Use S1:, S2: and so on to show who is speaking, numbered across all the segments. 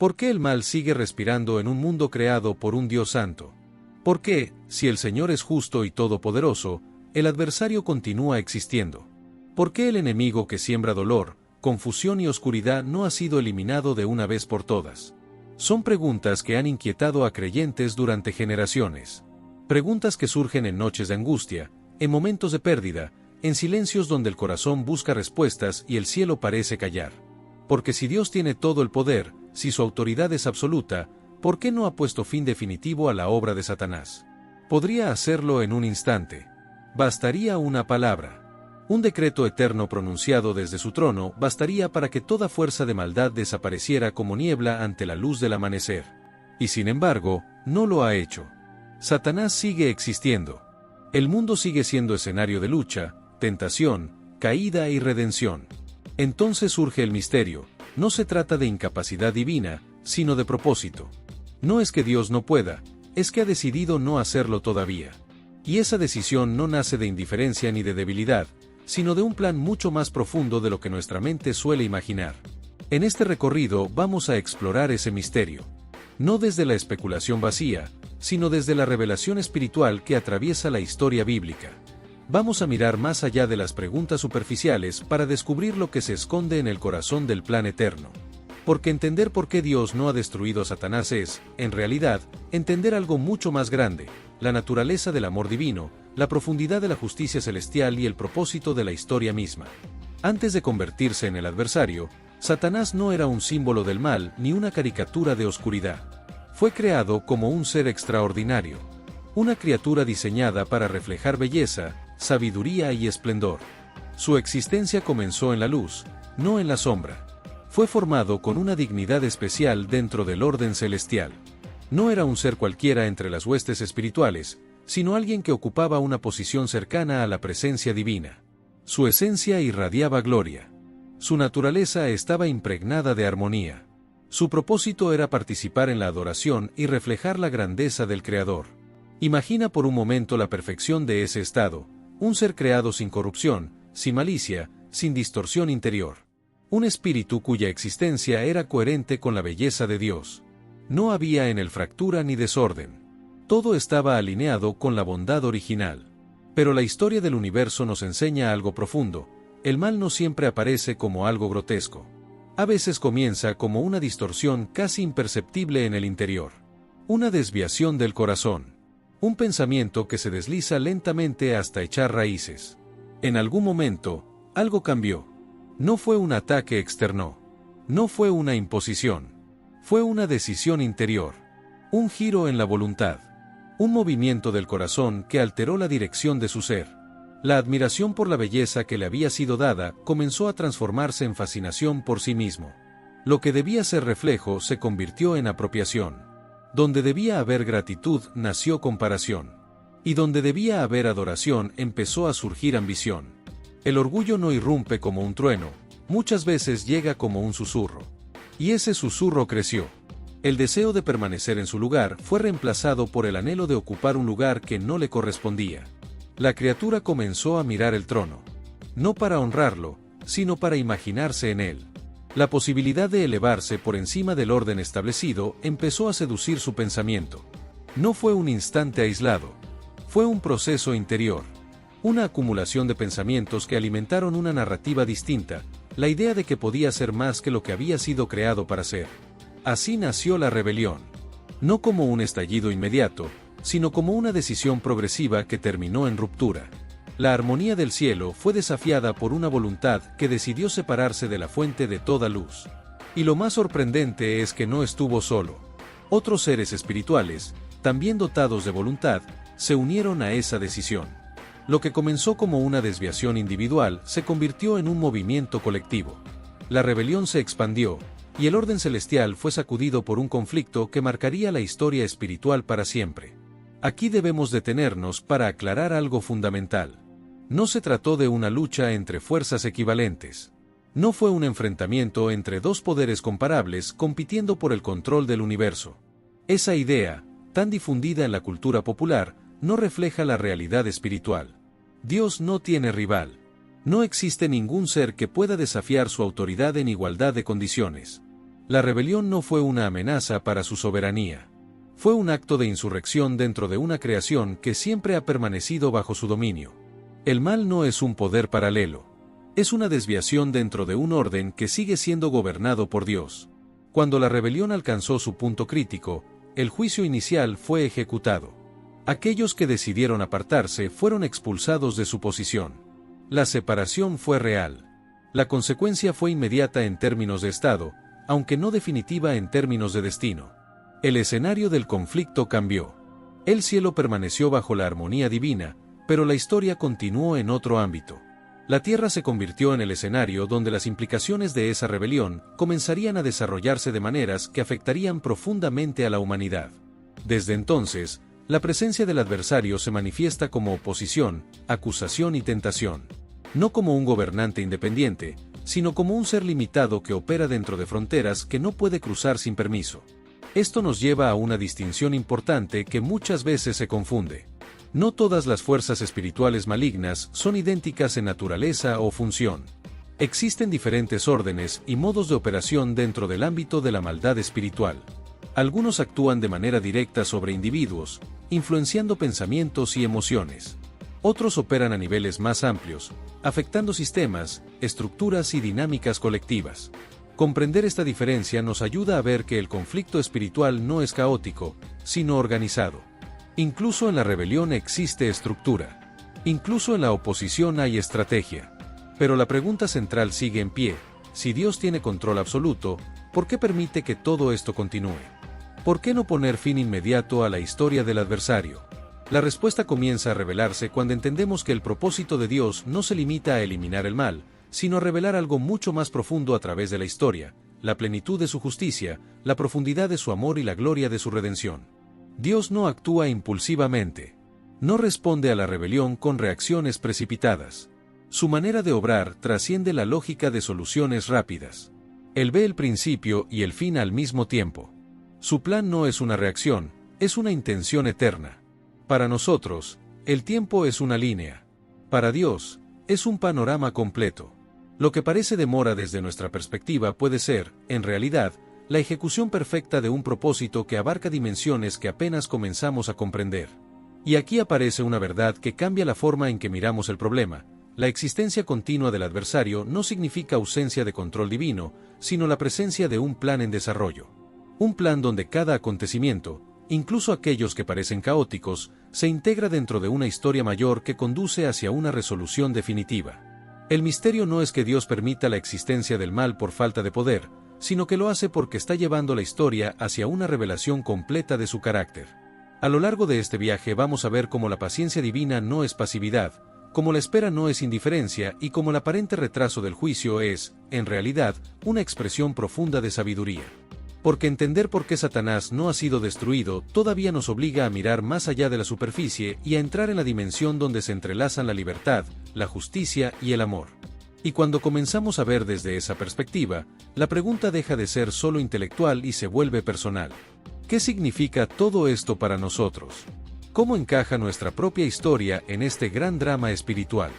S1: ¿Por qué el mal sigue respirando en un mundo creado por un Dios santo? ¿Por qué, si el Señor es justo y todopoderoso, el adversario continúa existiendo? ¿Por qué el enemigo que siembra dolor, confusión y oscuridad no ha sido eliminado de una vez por todas? Son preguntas que han inquietado a creyentes durante generaciones. Preguntas que surgen en noches de angustia, en momentos de pérdida, en silencios donde el corazón busca respuestas y el cielo parece callar. Porque si Dios tiene todo el poder, si su autoridad es absoluta, ¿por qué no ha puesto fin definitivo a la obra de Satanás? Podría hacerlo en un instante. Bastaría una palabra. Un decreto eterno pronunciado desde su trono bastaría para que toda fuerza de maldad desapareciera como niebla ante la luz del amanecer. Y sin embargo, no lo ha hecho. Satanás sigue existiendo. El mundo sigue siendo escenario de lucha, tentación, caída y redención. Entonces surge el misterio. No se trata de incapacidad divina, sino de propósito. No es que Dios no pueda, es que ha decidido no hacerlo todavía. Y esa decisión no nace de indiferencia ni de debilidad, sino de un plan mucho más profundo de lo que nuestra mente suele imaginar. En este recorrido vamos a explorar ese misterio. No desde la especulación vacía, sino desde la revelación espiritual que atraviesa la historia bíblica. Vamos a mirar más allá de las preguntas superficiales para descubrir lo que se esconde en el corazón del plan eterno. Porque entender por qué Dios no ha destruido a Satanás es, en realidad, entender algo mucho más grande, la naturaleza del amor divino, la profundidad de la justicia celestial y el propósito de la historia misma. Antes de convertirse en el adversario, Satanás no era un símbolo del mal ni una caricatura de oscuridad. Fue creado como un ser extraordinario, una criatura diseñada para reflejar belleza, sabiduría y esplendor. Su existencia comenzó en la luz, no en la sombra. Fue formado con una dignidad especial dentro del orden celestial. No era un ser cualquiera entre las huestes espirituales, sino alguien que ocupaba una posición cercana a la presencia divina. Su esencia irradiaba gloria. Su naturaleza estaba impregnada de armonía. Su propósito era participar en la adoración y reflejar la grandeza del Creador. Imagina por un momento la perfección de ese estado, un ser creado sin corrupción, sin malicia, sin distorsión interior. Un espíritu cuya existencia era coherente con la belleza de Dios. No había en él fractura ni desorden. Todo estaba alineado con la bondad original. Pero la historia del universo nos enseña algo profundo. El mal no siempre aparece como algo grotesco. A veces comienza como una distorsión casi imperceptible en el interior. Una desviación del corazón. Un pensamiento que se desliza lentamente hasta echar raíces. En algún momento, algo cambió. No fue un ataque externo. No fue una imposición. Fue una decisión interior. Un giro en la voluntad. Un movimiento del corazón que alteró la dirección de su ser. La admiración por la belleza que le había sido dada comenzó a transformarse en fascinación por sí mismo. Lo que debía ser reflejo se convirtió en apropiación. Donde debía haber gratitud nació comparación. Y donde debía haber adoración empezó a surgir ambición. El orgullo no irrumpe como un trueno, muchas veces llega como un susurro. Y ese susurro creció. El deseo de permanecer en su lugar fue reemplazado por el anhelo de ocupar un lugar que no le correspondía. La criatura comenzó a mirar el trono. No para honrarlo, sino para imaginarse en él. La posibilidad de elevarse por encima del orden establecido empezó a seducir su pensamiento. No fue un instante aislado. Fue un proceso interior. Una acumulación de pensamientos que alimentaron una narrativa distinta, la idea de que podía ser más que lo que había sido creado para ser. Así nació la rebelión. No como un estallido inmediato, sino como una decisión progresiva que terminó en ruptura. La armonía del cielo fue desafiada por una voluntad que decidió separarse de la fuente de toda luz. Y lo más sorprendente es que no estuvo solo. Otros seres espirituales, también dotados de voluntad, se unieron a esa decisión. Lo que comenzó como una desviación individual se convirtió en un movimiento colectivo. La rebelión se expandió, y el orden celestial fue sacudido por un conflicto que marcaría la historia espiritual para siempre. Aquí debemos detenernos para aclarar algo fundamental. No se trató de una lucha entre fuerzas equivalentes. No fue un enfrentamiento entre dos poderes comparables compitiendo por el control del universo. Esa idea, tan difundida en la cultura popular, no refleja la realidad espiritual. Dios no tiene rival. No existe ningún ser que pueda desafiar su autoridad en igualdad de condiciones. La rebelión no fue una amenaza para su soberanía. Fue un acto de insurrección dentro de una creación que siempre ha permanecido bajo su dominio. El mal no es un poder paralelo. Es una desviación dentro de un orden que sigue siendo gobernado por Dios. Cuando la rebelión alcanzó su punto crítico, el juicio inicial fue ejecutado. Aquellos que decidieron apartarse fueron expulsados de su posición. La separación fue real. La consecuencia fue inmediata en términos de Estado, aunque no definitiva en términos de destino. El escenario del conflicto cambió. El cielo permaneció bajo la armonía divina, pero la historia continuó en otro ámbito. La tierra se convirtió en el escenario donde las implicaciones de esa rebelión comenzarían a desarrollarse de maneras que afectarían profundamente a la humanidad. Desde entonces, la presencia del adversario se manifiesta como oposición, acusación y tentación. No como un gobernante independiente, sino como un ser limitado que opera dentro de fronteras que no puede cruzar sin permiso. Esto nos lleva a una distinción importante que muchas veces se confunde. No todas las fuerzas espirituales malignas son idénticas en naturaleza o función. Existen diferentes órdenes y modos de operación dentro del ámbito de la maldad espiritual. Algunos actúan de manera directa sobre individuos, influenciando pensamientos y emociones. Otros operan a niveles más amplios, afectando sistemas, estructuras y dinámicas colectivas. Comprender esta diferencia nos ayuda a ver que el conflicto espiritual no es caótico, sino organizado. Incluso en la rebelión existe estructura. Incluso en la oposición hay estrategia. Pero la pregunta central sigue en pie: si Dios tiene control absoluto, ¿por qué permite que todo esto continúe? ¿Por qué no poner fin inmediato a la historia del adversario? La respuesta comienza a revelarse cuando entendemos que el propósito de Dios no se limita a eliminar el mal, sino a revelar algo mucho más profundo a través de la historia, la plenitud de su justicia, la profundidad de su amor y la gloria de su redención. Dios no actúa impulsivamente. No responde a la rebelión con reacciones precipitadas. Su manera de obrar trasciende la lógica de soluciones rápidas. Él ve el principio y el fin al mismo tiempo. Su plan no es una reacción, es una intención eterna. Para nosotros, el tiempo es una línea. Para Dios, es un panorama completo. Lo que parece demora desde nuestra perspectiva puede ser, en realidad, la ejecución perfecta de un propósito que abarca dimensiones que apenas comenzamos a comprender. Y aquí aparece una verdad que cambia la forma en que miramos el problema. La existencia continua del adversario no significa ausencia de control divino, sino la presencia de un plan en desarrollo. Un plan donde cada acontecimiento, incluso aquellos que parecen caóticos, se integra dentro de una historia mayor que conduce hacia una resolución definitiva. El misterio no es que Dios permita la existencia del mal por falta de poder, sino que lo hace porque está llevando la historia hacia una revelación completa de su carácter. A lo largo de este viaje vamos a ver cómo la paciencia divina no es pasividad, cómo la espera no es indiferencia y cómo el aparente retraso del juicio es, en realidad, una expresión profunda de sabiduría. Porque entender por qué Satanás no ha sido destruido todavía nos obliga a mirar más allá de la superficie y a entrar en la dimensión donde se entrelazan la libertad, la justicia y el amor. Y cuando comenzamos a ver desde esa perspectiva, la pregunta deja de ser solo intelectual y se vuelve personal. ¿Qué significa todo esto para nosotros? ¿Cómo encaja nuestra propia historia en este gran drama espiritual?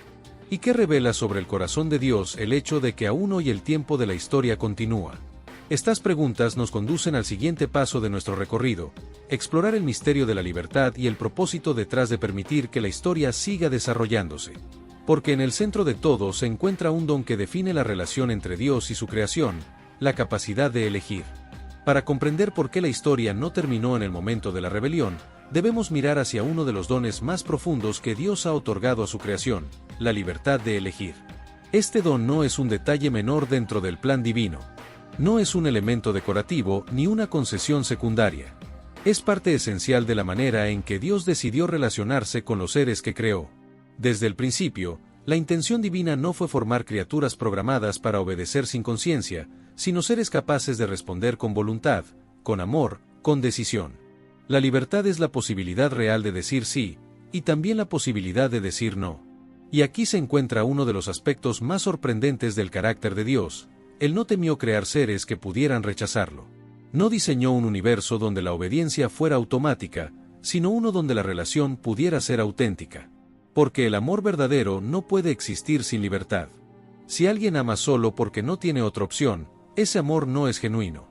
S1: ¿Y qué revela sobre el corazón de Dios el hecho de que aún hoy el tiempo de la historia continúa? Estas preguntas nos conducen al siguiente paso de nuestro recorrido: explorar el misterio de la libertad y el propósito detrás de permitir que la historia siga desarrollándose. Porque en el centro de todo se encuentra un don que define la relación entre Dios y su creación, la capacidad de elegir. Para comprender por qué la historia no terminó en el momento de la rebelión, debemos mirar hacia uno de los dones más profundos que Dios ha otorgado a su creación, la libertad de elegir. Este don no es un detalle menor dentro del plan divino. No es un elemento decorativo ni una concesión secundaria. Es parte esencial de la manera en que Dios decidió relacionarse con los seres que creó. Desde el principio, la intención divina no fue formar criaturas programadas para obedecer sin conciencia, sino seres capaces de responder con voluntad, con amor, con decisión. La libertad es la posibilidad real de decir sí, y también la posibilidad de decir no. Y aquí se encuentra uno de los aspectos más sorprendentes del carácter de Dios. Él no temió crear seres que pudieran rechazarlo. No diseñó un universo donde la obediencia fuera automática, sino uno donde la relación pudiera ser auténtica. Porque el amor verdadero no puede existir sin libertad. Si alguien ama solo porque no tiene otra opción, ese amor no es genuino.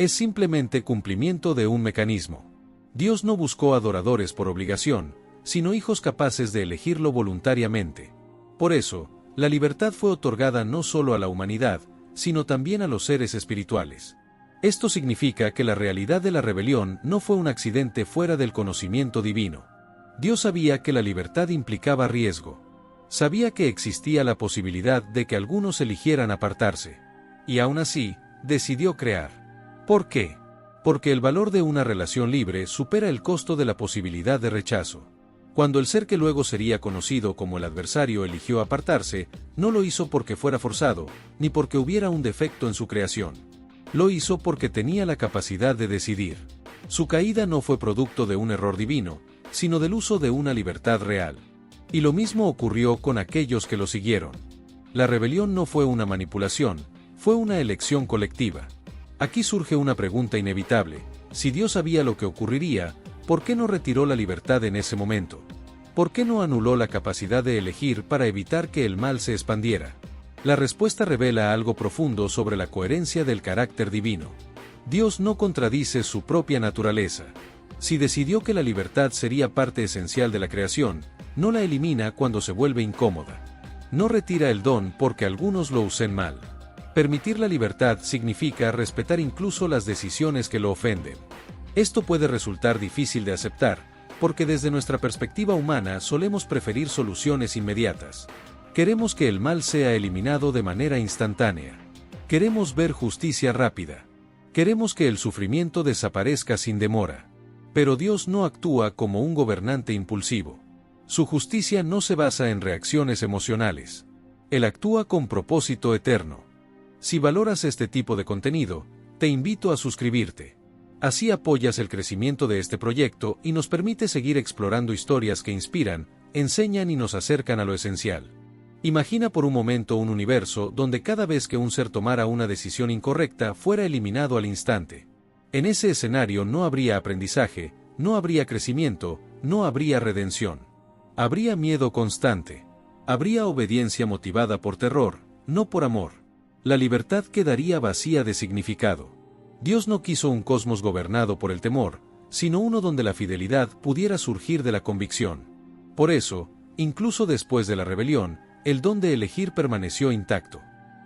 S1: Es simplemente cumplimiento de un mecanismo. Dios no buscó adoradores por obligación, sino hijos capaces de elegirlo voluntariamente. Por eso, la libertad fue otorgada no solo a la humanidad, sino también a los seres espirituales. Esto significa que la realidad de la rebelión no fue un accidente fuera del conocimiento divino. Dios sabía que la libertad implicaba riesgo. Sabía que existía la posibilidad de que algunos eligieran apartarse. Y aún así, decidió crear. ¿Por qué? Porque el valor de una relación libre supera el costo de la posibilidad de rechazo. Cuando el ser que luego sería conocido como el adversario eligió apartarse, no lo hizo porque fuera forzado, ni porque hubiera un defecto en su creación. Lo hizo porque tenía la capacidad de decidir. Su caída no fue producto de un error divino, sino del uso de una libertad real. Y lo mismo ocurrió con aquellos que lo siguieron. La rebelión no fue una manipulación, fue una elección colectiva. Aquí surge una pregunta inevitable: si Dios sabía lo que ocurriría, ¿por qué no retiró la libertad en ese momento? ¿Por qué no anuló la capacidad de elegir para evitar que el mal se expandiera? La respuesta revela algo profundo sobre la coherencia del carácter divino. Dios no contradice su propia naturaleza. Si decidió que la libertad sería parte esencial de la creación, no la elimina cuando se vuelve incómoda. No retira el don porque algunos lo usen mal. Permitir la libertad significa respetar incluso las decisiones que lo ofenden. Esto puede resultar difícil de aceptar, porque desde nuestra perspectiva humana solemos preferir soluciones inmediatas. Queremos que el mal sea eliminado de manera instantánea. Queremos ver justicia rápida. Queremos que el sufrimiento desaparezca sin demora. Pero Dios no actúa como un gobernante impulsivo. Su justicia no se basa en reacciones emocionales. Él actúa con propósito eterno. Si valoras este tipo de contenido, te invito a suscribirte. Así apoyas el crecimiento de este proyecto y nos permite seguir explorando historias que inspiran, enseñan y nos acercan a lo esencial. Imagina por un momento un universo donde cada vez que un ser tomara una decisión incorrecta fuera eliminado al instante. En ese escenario no habría aprendizaje, no habría crecimiento, no habría redención. Habría miedo constante. Habría obediencia motivada por terror, no por amor. La libertad quedaría vacía de significado. Dios no quiso un cosmos gobernado por el temor, sino uno donde la fidelidad pudiera surgir de la convicción. Por eso, incluso después de la rebelión, el don de elegir permaneció intacto.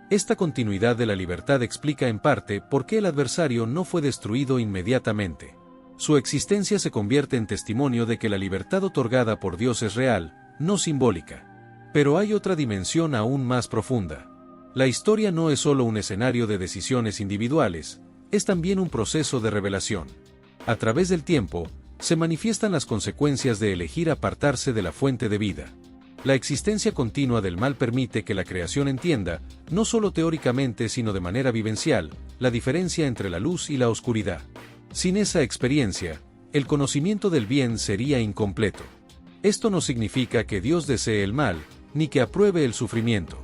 S1: Esta continuidad de la libertad explica en parte por qué el adversario no fue destruido inmediatamente. Su existencia se convierte en testimonio de que la libertad otorgada por Dios es real, no simbólica. Pero hay otra dimensión aún más profunda. La historia no es solo un escenario de decisiones individuales, es también un proceso de revelación. A través del tiempo, se manifiestan las consecuencias de elegir apartarse de la fuente de vida. La existencia continua del mal permite que la creación entienda, no solo teóricamente sino de manera vivencial, la diferencia entre la luz y la oscuridad. Sin esa experiencia, el conocimiento del bien sería incompleto. Esto no significa que Dios desee el mal, ni que apruebe el sufrimiento.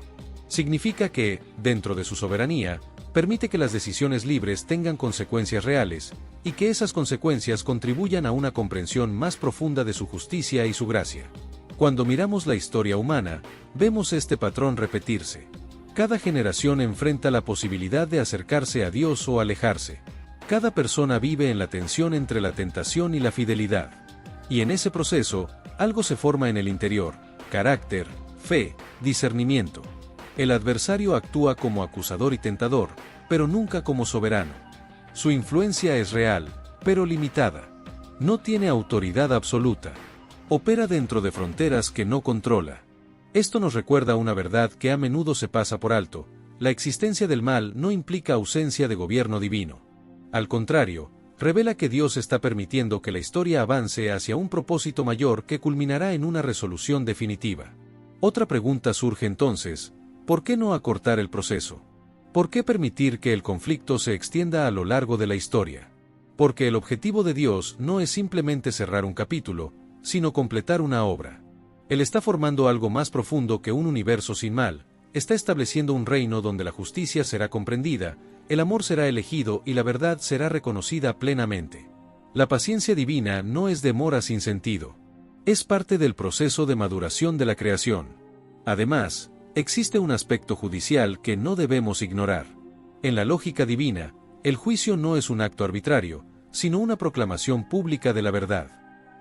S1: Significa que, dentro de su soberanía, permite que las decisiones libres tengan consecuencias reales, y que esas consecuencias contribuyan a una comprensión más profunda de su justicia y su gracia. Cuando miramos la historia humana, vemos este patrón repetirse. Cada generación enfrenta la posibilidad de acercarse a Dios o alejarse. Cada persona vive en la tensión entre la tentación y la fidelidad. Y en ese proceso, algo se forma en el interior: carácter, fe, discernimiento. El adversario actúa como acusador y tentador, pero nunca como soberano. Su influencia es real, pero limitada. No tiene autoridad absoluta. Opera dentro de fronteras que no controla. Esto nos recuerda una verdad que a menudo se pasa por alto: la existencia del mal no implica ausencia de gobierno divino. Al contrario, revela que Dios está permitiendo que la historia avance hacia un propósito mayor que culminará en una resolución definitiva. Otra pregunta surge entonces: ¿por qué no acortar el proceso? ¿Por qué permitir que el conflicto se extienda a lo largo de la historia? Porque el objetivo de Dios no es simplemente cerrar un capítulo, sino completar una obra. Él está formando algo más profundo que un universo sin mal, está estableciendo un reino donde la justicia será comprendida, el amor será elegido y la verdad será reconocida plenamente. La paciencia divina no es demora sin sentido. Es parte del proceso de maduración de la creación. Además, existe un aspecto judicial que no debemos ignorar. En la lógica divina, El juicio no es un acto arbitrario, sino una proclamación pública de la verdad.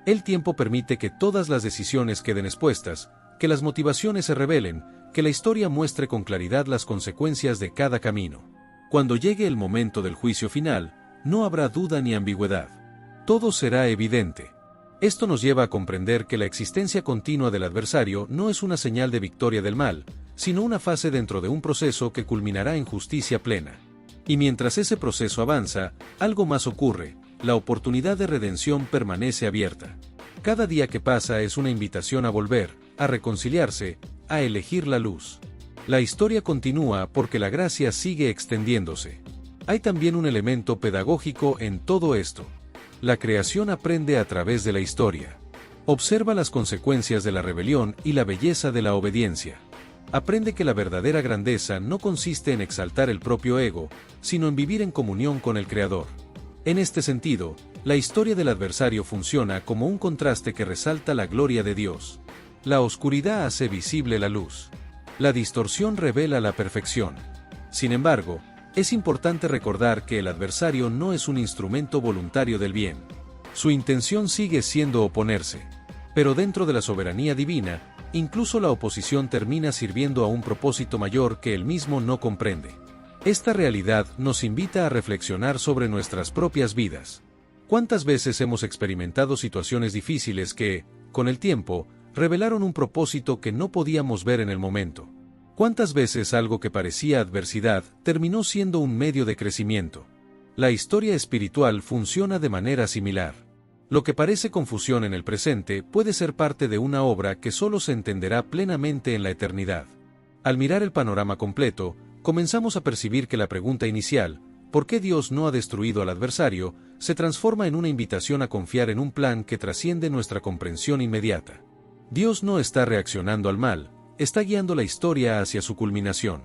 S1: El tiempo permite que todas las decisiones queden expuestas, que las motivaciones se revelen, que la historia muestre con claridad las consecuencias de cada camino. Cuando llegue el momento del juicio final, no habrá duda ni ambigüedad. Todo será evidente. Esto nos lleva a comprender que la existencia continua del adversario no es una señal de victoria del mal, sino una fase dentro de un proceso que culminará en justicia plena. Y mientras ese proceso avanza, algo más ocurre: la oportunidad de redención permanece abierta. Cada día que pasa es una invitación a volver, a reconciliarse, a elegir la luz. La historia continúa porque la gracia sigue extendiéndose. Hay también un elemento pedagógico en todo esto. La creación aprende a través de la historia. Observa las consecuencias de la rebelión y la belleza de la obediencia. Aprende que la verdadera grandeza no consiste en exaltar el propio ego, sino en vivir en comunión con el Creador. En este sentido, la historia del adversario funciona como un contraste que resalta la gloria de Dios. La oscuridad hace visible la luz. La distorsión revela la perfección. Sin embargo, es importante recordar que el adversario no es un instrumento voluntario del bien. Su intención sigue siendo oponerse. Pero dentro de la soberanía divina, incluso la oposición termina sirviendo a un propósito mayor que él mismo no comprende. Esta realidad nos invita a reflexionar sobre nuestras propias vidas. ¿Cuántas veces hemos experimentado situaciones difíciles que, con el tiempo, revelaron un propósito que no podíamos ver en el momento? ¿Cuántas veces algo que parecía adversidad terminó siendo un medio de crecimiento? La historia espiritual funciona de manera similar. Lo que parece confusión en el presente puede ser parte de una obra que solo se entenderá plenamente en la eternidad. Al mirar el panorama completo, comenzamos a percibir que la pregunta inicial, ¿por qué Dios no ha destruido al adversario?, se transforma en una invitación a confiar en un plan que trasciende nuestra comprensión inmediata. Dios no está reaccionando al mal, está guiando la historia hacia su culminación.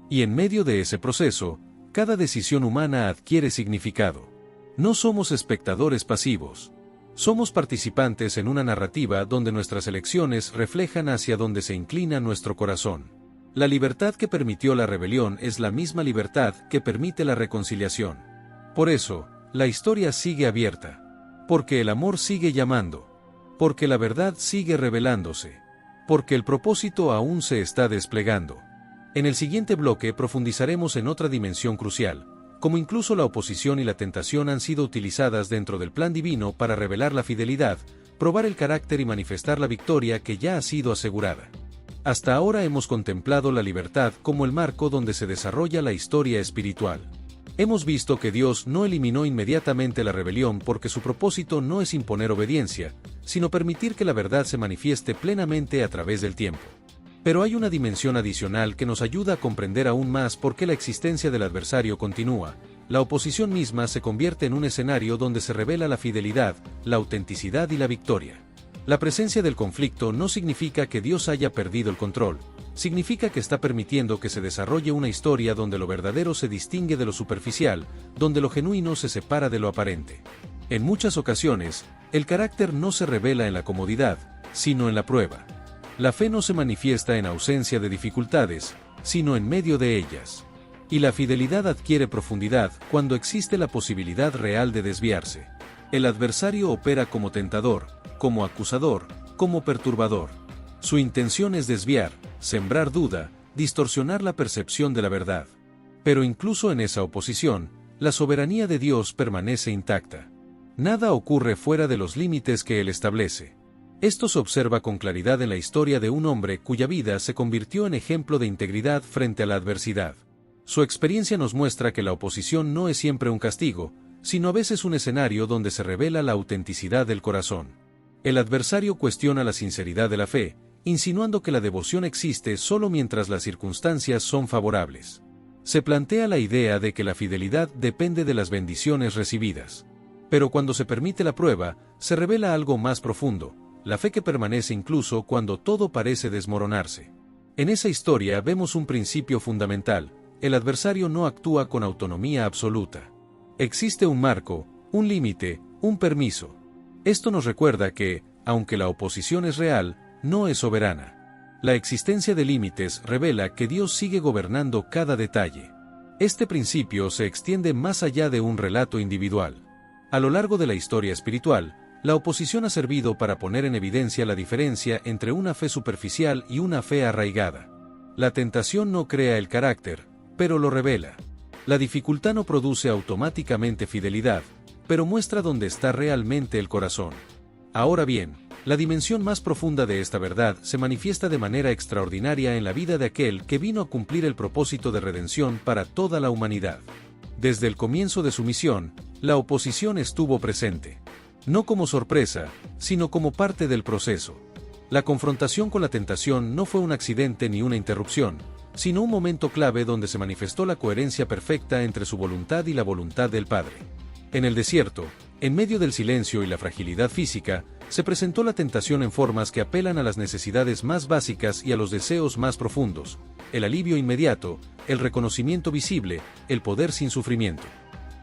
S1: Y en medio de ese proceso, cada decisión humana adquiere significado. No somos espectadores pasivos. Somos participantes en una narrativa donde nuestras elecciones reflejan hacia donde se inclina nuestro corazón. La libertad que permitió la rebelión es la misma libertad que permite la reconciliación. Por eso, la historia sigue abierta. Porque el amor sigue llamando. Porque la verdad sigue revelándose. Porque el propósito aún se está desplegando. En el siguiente bloque profundizaremos en otra dimensión crucial, como incluso la oposición y la tentación han sido utilizadas dentro del plan divino para revelar la fidelidad, probar el carácter y manifestar la victoria que ya ha sido asegurada. Hasta ahora hemos contemplado la libertad como el marco donde se desarrolla la historia espiritual. Hemos visto que Dios no eliminó inmediatamente la rebelión porque su propósito no es imponer obediencia, sino permitir que la verdad se manifieste plenamente a través del tiempo. Pero hay una dimensión adicional que nos ayuda a comprender aún más por qué la existencia del adversario continúa. La oposición misma se convierte en un escenario donde se revela la fidelidad, la autenticidad y la victoria. La presencia del conflicto no significa que Dios haya perdido el control, significa que está permitiendo que se desarrolle una historia donde lo verdadero se distingue de lo superficial, donde lo genuino se separa de lo aparente. En muchas ocasiones, el carácter no se revela en la comodidad, sino en la prueba. La fe no se manifiesta en ausencia de dificultades, sino en medio de ellas. Y la fidelidad adquiere profundidad cuando existe la posibilidad real de desviarse. El adversario opera como tentador, como acusador, como perturbador. Su intención es desviar, sembrar duda, distorsionar la percepción de la verdad. Pero incluso en esa oposición, la soberanía de Dios permanece intacta. Nada ocurre fuera de los límites que Él establece. Esto se observa con claridad en la historia de un hombre cuya vida se convirtió en ejemplo de integridad frente a la adversidad. Su experiencia nos muestra que la oposición no es siempre un castigo, sino a veces un escenario donde se revela la autenticidad del corazón. El adversario cuestiona la sinceridad de la fe, insinuando que la devoción existe solo mientras las circunstancias son favorables. Se plantea la idea de que la fidelidad depende de las bendiciones recibidas. Pero cuando se permite la prueba, se revela algo más profundo. La fe que permanece incluso cuando todo parece desmoronarse. En esa historia vemos un principio fundamental: el adversario no actúa con autonomía absoluta. Existe un marco, un límite, un permiso. Esto nos recuerda que, aunque la oposición es real, no es soberana. La existencia de límites revela que Dios sigue gobernando cada detalle. Este principio se extiende más allá de un relato individual. A lo largo de la historia espiritual, la oposición ha servido para poner en evidencia la diferencia entre una fe superficial y una fe arraigada. La tentación no crea el carácter, pero lo revela. La dificultad no produce automáticamente fidelidad, pero muestra dónde está realmente el corazón. Ahora bien, la dimensión más profunda de esta verdad se manifiesta de manera extraordinaria en la vida de aquel que vino a cumplir el propósito de redención para toda la humanidad. Desde el comienzo de su misión, la oposición estuvo presente. No como sorpresa, sino como parte del proceso. La confrontación con la tentación no fue un accidente ni una interrupción, sino un momento clave donde se manifestó la coherencia perfecta entre su voluntad y la voluntad del Padre. En el desierto, en medio del silencio y la fragilidad física, se presentó la tentación en formas que apelan a las necesidades más básicas y a los deseos más profundos, el alivio inmediato, el reconocimiento visible, el poder sin sufrimiento.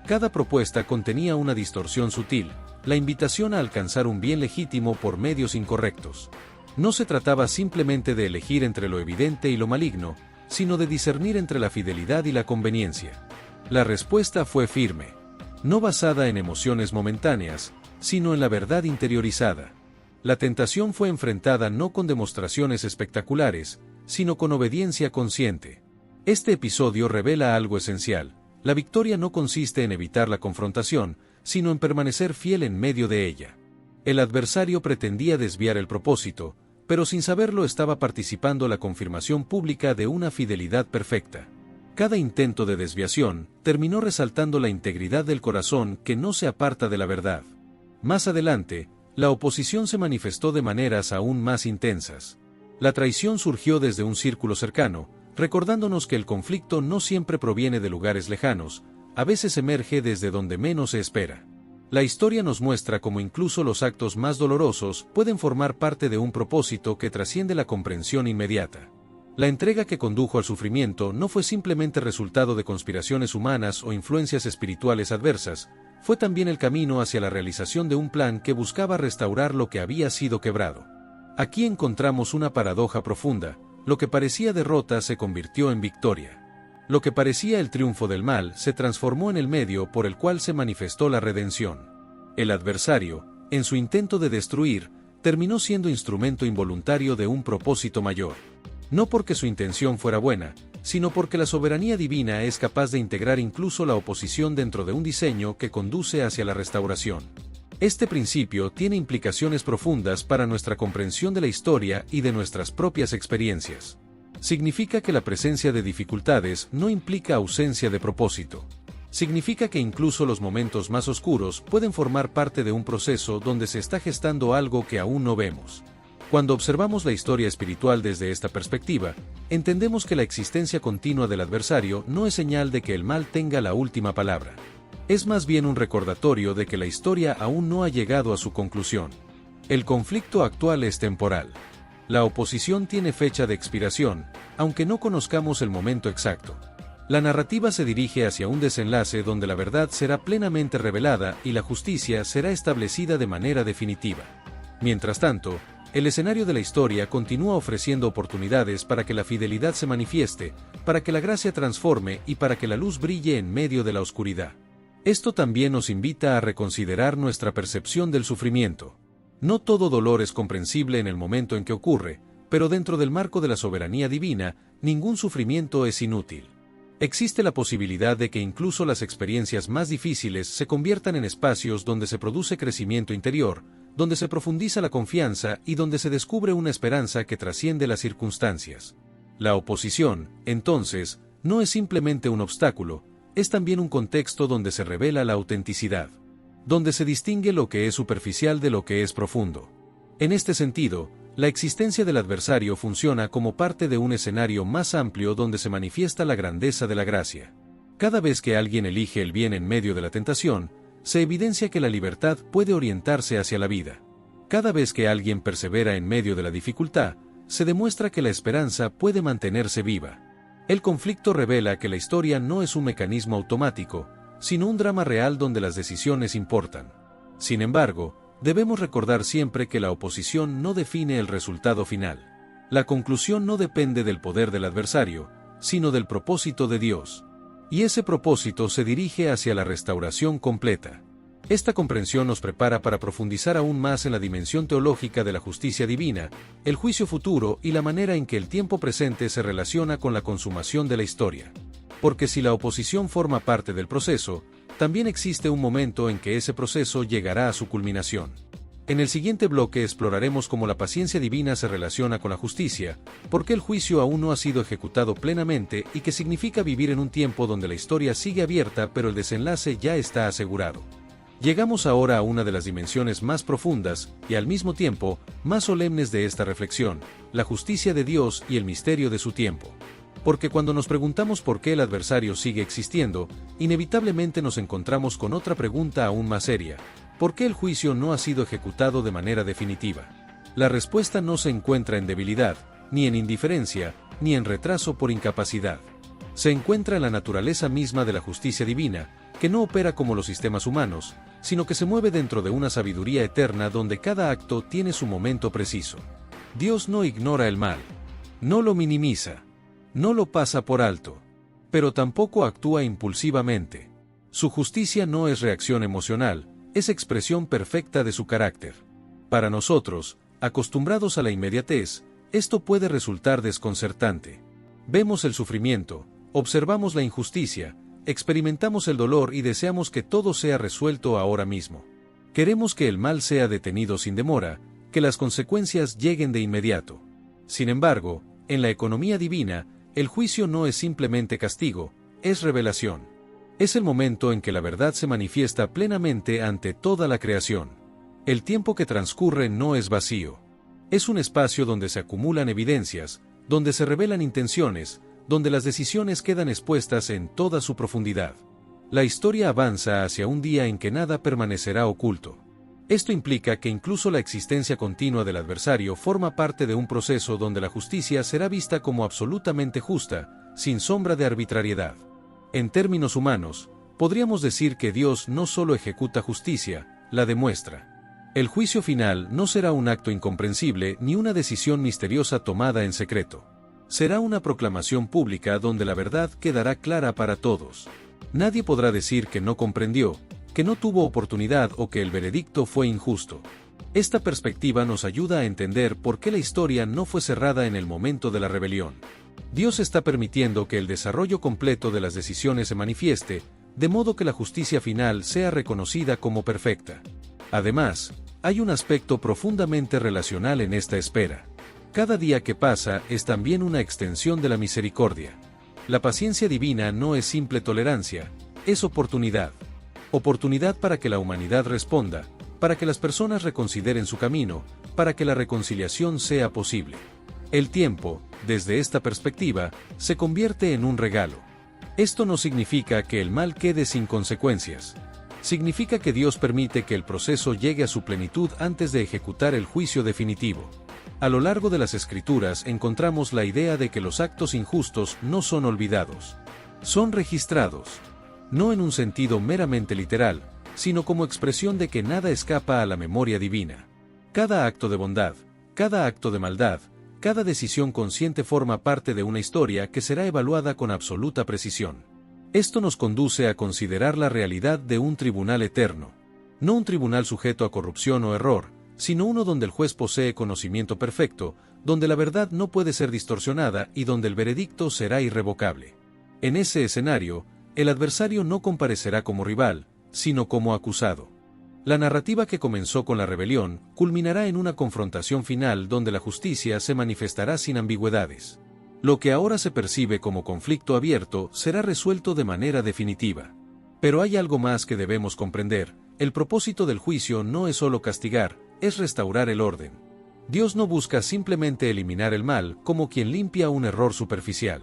S1: Cada propuesta contenía una distorsión sutil, la invitación a alcanzar un bien legítimo por medios incorrectos. No se trataba simplemente de elegir entre lo evidente y lo maligno, sino de discernir entre la fidelidad y la conveniencia. La respuesta fue firme, no basada en emociones momentáneas, sino en la verdad interiorizada. La tentación fue enfrentada no con demostraciones espectaculares, sino con obediencia consciente. Este episodio revela algo esencial: la victoria no consiste en evitar la confrontación, sino en permanecer fiel en medio de ella. El adversario pretendía desviar el propósito, pero sin saberlo estaba participando la confirmación pública de una fidelidad perfecta. Cada intento de desviación terminó resaltando la integridad del corazón que no se aparta de la verdad. Más adelante, la oposición se manifestó de maneras aún más intensas. La traición surgió desde un círculo cercano, recordándonos que el conflicto no siempre proviene de lugares lejanos, a veces emerge desde donde menos se espera. La historia nos muestra cómo incluso los actos más dolorosos pueden formar parte de un propósito que trasciende la comprensión inmediata. La entrega que condujo al sufrimiento no fue simplemente resultado de conspiraciones humanas o influencias espirituales adversas, fue también el camino hacia la realización de un plan que buscaba restaurar lo que había sido quebrado. Aquí encontramos una paradoja profunda: lo que parecía derrota se convirtió en victoria. Lo que parecía el triunfo del mal se transformó en el medio por el cual se manifestó la redención. El adversario, en su intento de destruir, terminó siendo instrumento involuntario de un propósito mayor. No porque su intención fuera buena, sino porque la soberanía divina es capaz de integrar incluso la oposición dentro de un diseño que conduce hacia la restauración. Este principio tiene implicaciones profundas para nuestra comprensión de la historia y de nuestras propias experiencias. Significa que la presencia de dificultades no implica ausencia de propósito. Significa que incluso los momentos más oscuros pueden formar parte de un proceso donde se está gestando algo que aún no vemos. Cuando observamos la historia espiritual desde esta perspectiva, entendemos que la existencia continua del adversario no es señal de que el mal tenga la última palabra. Es más bien un recordatorio de que la historia aún no ha llegado a su conclusión. El conflicto actual es temporal. La oposición tiene fecha de expiración, aunque no conozcamos el momento exacto. La narrativa se dirige hacia un desenlace donde la verdad será plenamente revelada y la justicia será establecida de manera definitiva. Mientras tanto, el escenario de la historia continúa ofreciendo oportunidades para que la fidelidad se manifieste, para que la gracia transforme y para que la luz brille en medio de la oscuridad. Esto también nos invita a reconsiderar nuestra percepción del sufrimiento. No todo dolor es comprensible en el momento en que ocurre, pero dentro del marco de la soberanía divina, ningún sufrimiento es inútil. Existe la posibilidad de que incluso las experiencias más difíciles se conviertan en espacios donde se produce crecimiento interior, donde se profundiza la confianza y donde se descubre una esperanza que trasciende las circunstancias. La oposición, entonces, no es simplemente un obstáculo, es también un contexto donde se revela la autenticidad, donde se distingue lo que es superficial de lo que es profundo. En este sentido, la existencia del adversario funciona como parte de un escenario más amplio donde se manifiesta la grandeza de la gracia. Cada vez que alguien elige el bien en medio de la tentación, se evidencia que la libertad puede orientarse hacia la vida. Cada vez que alguien persevera en medio de la dificultad, se demuestra que la esperanza puede mantenerse viva. El conflicto revela que la historia no es un mecanismo automático, sino un drama real donde las decisiones importan. Sin embargo, debemos recordar siempre que la oposición no define el resultado final. La conclusión no depende del poder del adversario, sino del propósito de Dios. Y ese propósito se dirige hacia la restauración completa. Esta comprensión nos prepara para profundizar aún más en la dimensión teológica de la justicia divina, el juicio futuro y la manera en que el tiempo presente se relaciona con la consumación de la historia. Porque si la oposición forma parte del proceso, también existe un momento en que ese proceso llegará a su culminación. En el siguiente bloque exploraremos cómo la paciencia divina se relaciona con la justicia, por qué el juicio aún no ha sido ejecutado plenamente y qué significa vivir en un tiempo donde la historia sigue abierta pero el desenlace ya está asegurado. Llegamos ahora a una de las dimensiones más profundas, y al mismo tiempo, más solemnes de esta reflexión, la justicia de Dios y el misterio de su tiempo. Porque cuando nos preguntamos por qué el adversario sigue existiendo, inevitablemente nos encontramos con otra pregunta aún más seria: ¿por qué el juicio no ha sido ejecutado de manera definitiva? La respuesta no se encuentra en debilidad, ni en indiferencia, ni en retraso por incapacidad. Se encuentra en la naturaleza misma de la justicia divina, que no opera como los sistemas humanos, sino que se mueve dentro de una sabiduría eterna donde cada acto tiene su momento preciso. Dios no ignora el mal, no lo minimiza, no lo pasa por alto, pero tampoco actúa impulsivamente. Su justicia no es reacción emocional, es expresión perfecta de su carácter. Para nosotros, acostumbrados a la inmediatez, esto puede resultar desconcertante. Vemos el sufrimiento, observamos la injusticia, experimentamos el dolor y deseamos que todo sea resuelto ahora mismo. Queremos que el mal sea detenido sin demora, que las consecuencias lleguen de inmediato. Sin embargo, en la economía divina, el juicio no es simplemente castigo, es revelación. Es el momento en que la verdad se manifiesta plenamente ante toda la creación. El tiempo que transcurre no es vacío. Es un espacio donde se acumulan evidencias, donde se revelan intenciones, donde las decisiones quedan expuestas en toda su profundidad. La historia avanza hacia un día en que nada permanecerá oculto. Esto implica que incluso la existencia continua del adversario forma parte de un proceso donde la justicia será vista como absolutamente justa, sin sombra de arbitrariedad. En términos humanos, podríamos decir que Dios no solo ejecuta justicia, la demuestra. El juicio final no será un acto incomprensible ni una decisión misteriosa tomada en secreto. Será una proclamación pública donde la verdad quedará clara para todos. Nadie podrá decir que no comprendió, que no tuvo oportunidad o que el veredicto fue injusto. Esta perspectiva nos ayuda a entender por qué la historia no fue cerrada en el momento de la rebelión. Dios está permitiendo que el desarrollo completo de las decisiones se manifieste, de modo que la justicia final sea reconocida como perfecta. Además, hay un aspecto profundamente relacional en esta espera. Cada día que pasa es también una extensión de la misericordia. La paciencia divina no es simple tolerancia, es oportunidad. Oportunidad para que la humanidad responda, para que las personas reconsideren su camino, para que la reconciliación sea posible. El tiempo, desde esta perspectiva, se convierte en un regalo. Esto no significa que el mal quede sin consecuencias. Significa que Dios permite que el proceso llegue a su plenitud antes de ejecutar el juicio definitivo. A lo largo de las Escrituras encontramos la idea de que los actos injustos no son olvidados. Son registrados. No en un sentido meramente literal, sino como expresión de que nada escapa a la memoria divina. Cada acto de bondad, cada acto de maldad, cada decisión consciente forma parte de una historia que será evaluada con absoluta precisión. Esto nos conduce a considerar la realidad de un tribunal eterno. No un tribunal sujeto a corrupción o error, sino uno donde el juez posee conocimiento perfecto, donde la verdad no puede ser distorsionada y donde el veredicto será irrevocable. En ese escenario, el adversario no comparecerá como rival, sino como acusado. La narrativa que comenzó con la rebelión culminará en una confrontación final donde la justicia se manifestará sin ambigüedades. Lo que ahora se percibe como conflicto abierto será resuelto de manera definitiva. Pero hay algo más que debemos comprender: el propósito del juicio no es solo castigar, es restaurar el orden. Dios no busca simplemente eliminar el mal como quien limpia un error superficial.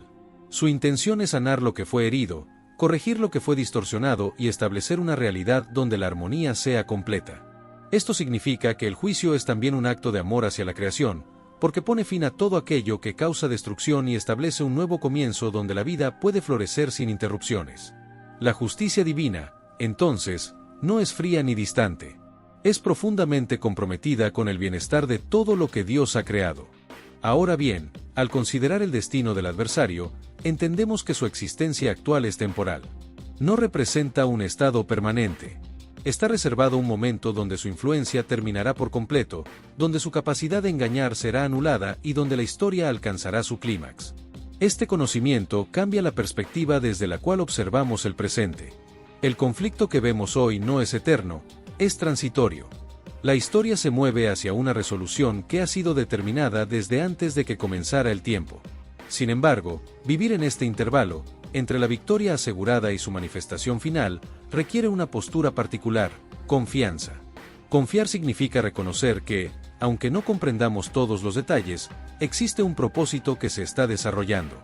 S1: Su intención es sanar lo que fue herido, corregir lo que fue distorsionado y establecer una realidad donde la armonía sea completa. Esto significa que el juicio es también un acto de amor hacia la creación, porque pone fin a todo aquello que causa destrucción y establece un nuevo comienzo donde la vida puede florecer sin interrupciones. La justicia divina, entonces, no es fría ni distante. Es profundamente comprometida con el bienestar de todo lo que Dios ha creado. Ahora bien, al considerar el destino del adversario, entendemos que su existencia actual es temporal. No representa un estado permanente. Está reservado un momento donde su influencia terminará por completo, donde su capacidad de engañar será anulada y donde la historia alcanzará su clímax. Este conocimiento cambia la perspectiva desde la cual observamos el presente. El conflicto que vemos hoy no es eterno, es transitorio. La historia se mueve hacia una resolución que ha sido determinada desde antes de que comenzara el tiempo. Sin embargo, vivir en este intervalo, entre la victoria asegurada y su manifestación final, requiere una postura particular: confianza. Confiar significa reconocer que, aunque no comprendamos todos los detalles, existe un propósito que se está desarrollando.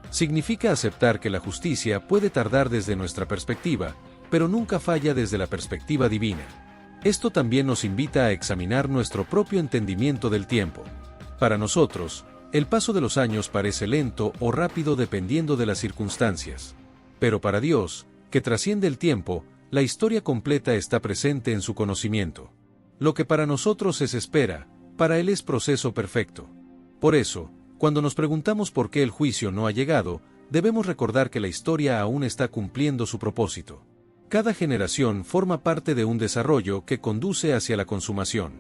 S1: Significa aceptar que la justicia puede tardar desde nuestra perspectiva, pero nunca falla desde la perspectiva divina. Esto también nos invita a examinar nuestro propio entendimiento del tiempo. Para nosotros, el paso de los años parece lento o rápido dependiendo de las circunstancias. Pero para Dios, que trasciende el tiempo, la historia completa está presente en su conocimiento. Lo que para nosotros es espera, para Él es proceso perfecto. Por eso, cuando nos preguntamos por qué el juicio no ha llegado, debemos recordar que la historia aún está cumpliendo su propósito. Cada generación forma parte de un desarrollo que conduce hacia la consumación.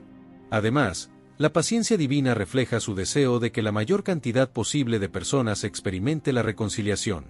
S1: Además, la paciencia divina refleja su deseo de que la mayor cantidad posible de personas experimente la reconciliación.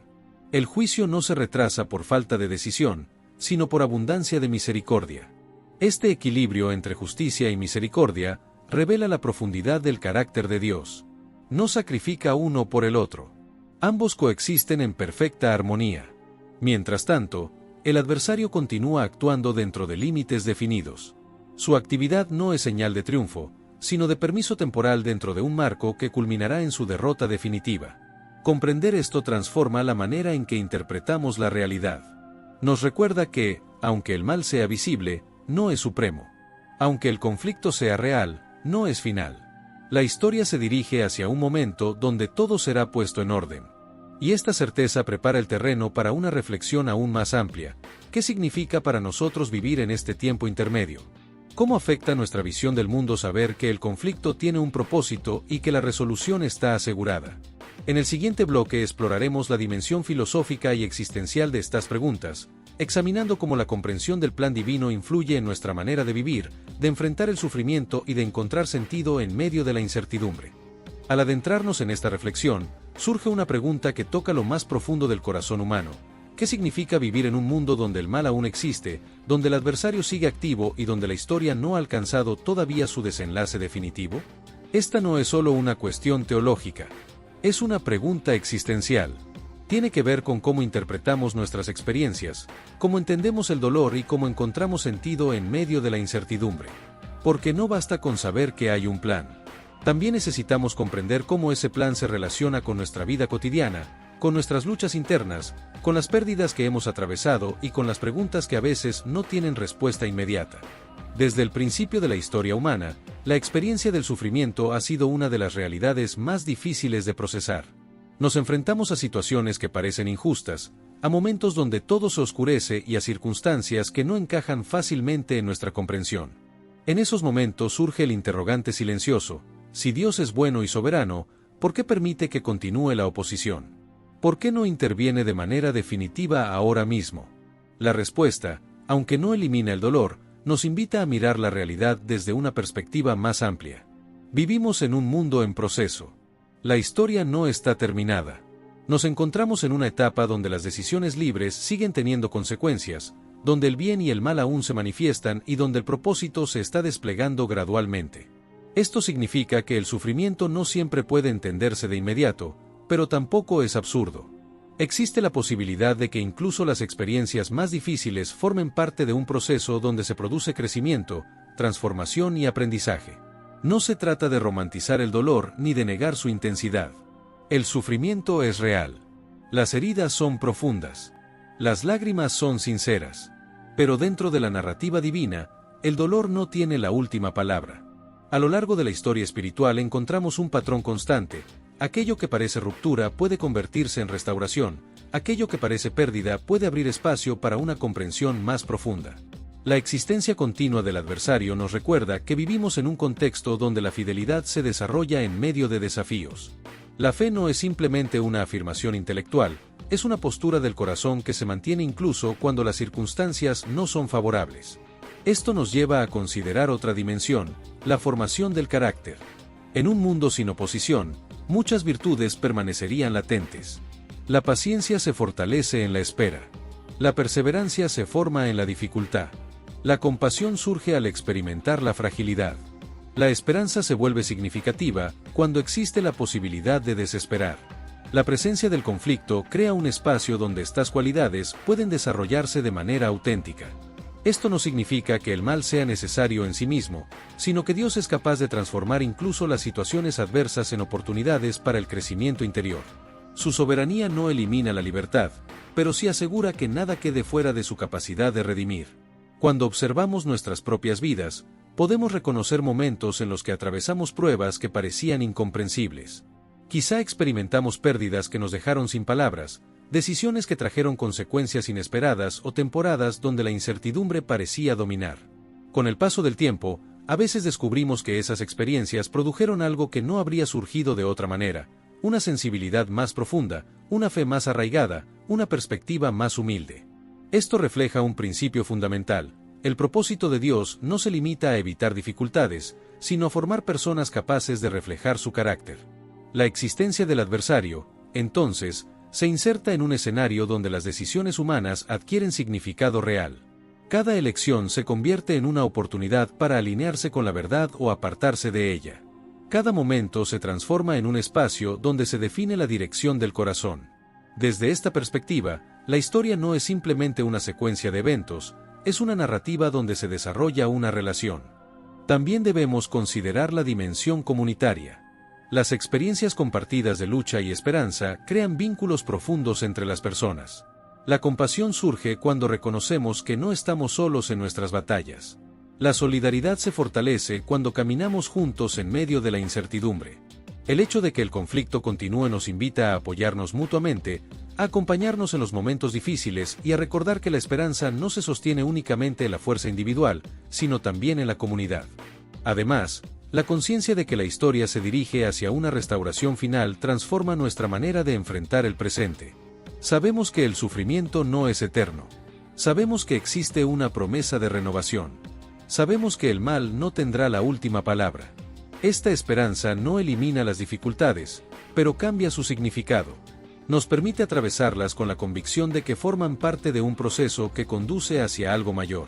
S1: El juicio no se retrasa por falta de decisión, sino por abundancia de misericordia. Este equilibrio entre justicia y misericordia revela la profundidad del carácter de Dios. No sacrifica uno por el otro. Ambos coexisten en perfecta armonía. Mientras tanto, el adversario continúa actuando dentro de límites definidos. Su actividad no es señal de triunfo, sino de permiso temporal dentro de un marco que culminará en su derrota definitiva. Comprender esto transforma la manera en que interpretamos la realidad. Nos recuerda que, aunque el mal sea visible, no es supremo. Aunque el conflicto sea real, no es final. La historia se dirige hacia un momento donde todo será puesto en orden. Y esta certeza prepara el terreno para una reflexión aún más amplia. ¿Qué significa para nosotros vivir en este tiempo intermedio? ¿Cómo afecta nuestra visión del mundo saber que el conflicto tiene un propósito y que la resolución está asegurada? En el siguiente bloque exploraremos la dimensión filosófica y existencial de estas preguntas, examinando cómo la comprensión del plan divino influye en nuestra manera de vivir, de enfrentar el sufrimiento y de encontrar sentido en medio de la incertidumbre. Al adentrarnos en esta reflexión, surge una pregunta que toca lo más profundo del corazón humano. ¿Qué significa vivir en un mundo donde el mal aún existe, donde el adversario sigue activo y donde la historia no ha alcanzado todavía su desenlace definitivo? Esta no es solo una cuestión teológica. Es una pregunta existencial. Tiene que ver con cómo interpretamos nuestras experiencias, cómo entendemos el dolor y cómo encontramos sentido en medio de la incertidumbre. Porque no basta con saber que hay un plan. También necesitamos comprender cómo ese plan se relaciona con nuestra vida cotidiana, con nuestras luchas internas, con las pérdidas que hemos atravesado y con las preguntas que a veces no tienen respuesta inmediata. Desde el principio de la historia humana, la experiencia del sufrimiento ha sido una de las realidades más difíciles de procesar. Nos enfrentamos a situaciones que parecen injustas, a momentos donde todo se oscurece y a circunstancias que no encajan fácilmente en nuestra comprensión. En esos momentos surge el interrogante silencioso: si Dios es bueno y soberano, ¿por qué permite que continúe la oposición? ¿Por qué no interviene de manera definitiva ahora mismo? La respuesta, aunque no elimina el dolor, nos invita a mirar la realidad desde una perspectiva más amplia. Vivimos en un mundo en proceso. La historia no está terminada. Nos encontramos en una etapa donde las decisiones libres siguen teniendo consecuencias, donde el bien y el mal aún se manifiestan y donde el propósito se está desplegando gradualmente. Esto significa que el sufrimiento no siempre puede entenderse de inmediato, pero tampoco es absurdo. Existe la posibilidad de que incluso las experiencias más difíciles formen parte de un proceso donde se produce crecimiento, transformación y aprendizaje. No se trata de romantizar el dolor ni de negar su intensidad. El sufrimiento es real. Las heridas son profundas. Las lágrimas son sinceras. Pero dentro de la narrativa divina, el dolor no tiene la última palabra. A lo largo de la historia espiritual encontramos un patrón constante. Aquello que parece ruptura puede convertirse en restauración, aquello que parece pérdida puede abrir espacio para una comprensión más profunda. La existencia continua del adversario nos recuerda que vivimos en un contexto donde la fidelidad se desarrolla en medio de desafíos. La fe no es simplemente una afirmación intelectual, es una postura del corazón que se mantiene incluso cuando las circunstancias no son favorables. Esto nos lleva a considerar otra dimensión, la formación del carácter. En un mundo sin oposición, muchas virtudes permanecerían latentes. La paciencia se fortalece en la espera. La perseverancia se forma en la dificultad. La compasión surge al experimentar la fragilidad. La esperanza se vuelve significativa cuando existe la posibilidad de desesperar. La presencia del conflicto crea un espacio donde estas cualidades pueden desarrollarse de manera auténtica. Esto no significa que el mal sea necesario en sí mismo, sino que Dios es capaz de transformar incluso las situaciones adversas en oportunidades para el crecimiento interior. Su soberanía no elimina la libertad, pero sí asegura que nada quede fuera de su capacidad de redimir. Cuando observamos nuestras propias vidas, podemos reconocer momentos en los que atravesamos pruebas que parecían incomprensibles. Quizá experimentamos pérdidas que nos dejaron sin palabras, decisiones que trajeron consecuencias inesperadas o temporadas donde la incertidumbre parecía dominar. Con el paso del tiempo, a veces descubrimos que esas experiencias produjeron algo que no habría surgido de otra manera, una sensibilidad más profunda, una fe más arraigada, una perspectiva más humilde. Esto refleja un principio fundamental: el propósito de Dios no se limita a evitar dificultades, sino a formar personas capaces de reflejar su carácter. La existencia del adversario, entonces, se inserta en un escenario donde las decisiones humanas adquieren significado real. Cada elección se convierte en una oportunidad para alinearse con la verdad o apartarse de ella. Cada momento se transforma en un espacio donde se define la dirección del corazón. Desde esta perspectiva, la historia no es simplemente una secuencia de eventos, es una narrativa donde se desarrolla una relación. También debemos considerar la dimensión comunitaria. Las experiencias compartidas de lucha y esperanza crean vínculos profundos entre las personas. La compasión surge cuando reconocemos que no estamos solos en nuestras batallas. La solidaridad se fortalece cuando caminamos juntos en medio de la incertidumbre. El hecho de que el conflicto continúe nos invita a apoyarnos mutuamente, a acompañarnos en los momentos difíciles y a recordar que la esperanza no se sostiene únicamente en la fuerza individual, sino también en la comunidad. Además, la conciencia de que la historia se dirige hacia una restauración final transforma nuestra manera de enfrentar el presente. Sabemos que el sufrimiento no es eterno. Sabemos que existe una promesa de renovación. Sabemos que el mal no tendrá la última palabra. Esta esperanza no elimina las dificultades, pero cambia su significado. Nos permite atravesarlas con la convicción de que forman parte de un proceso que conduce hacia algo mayor.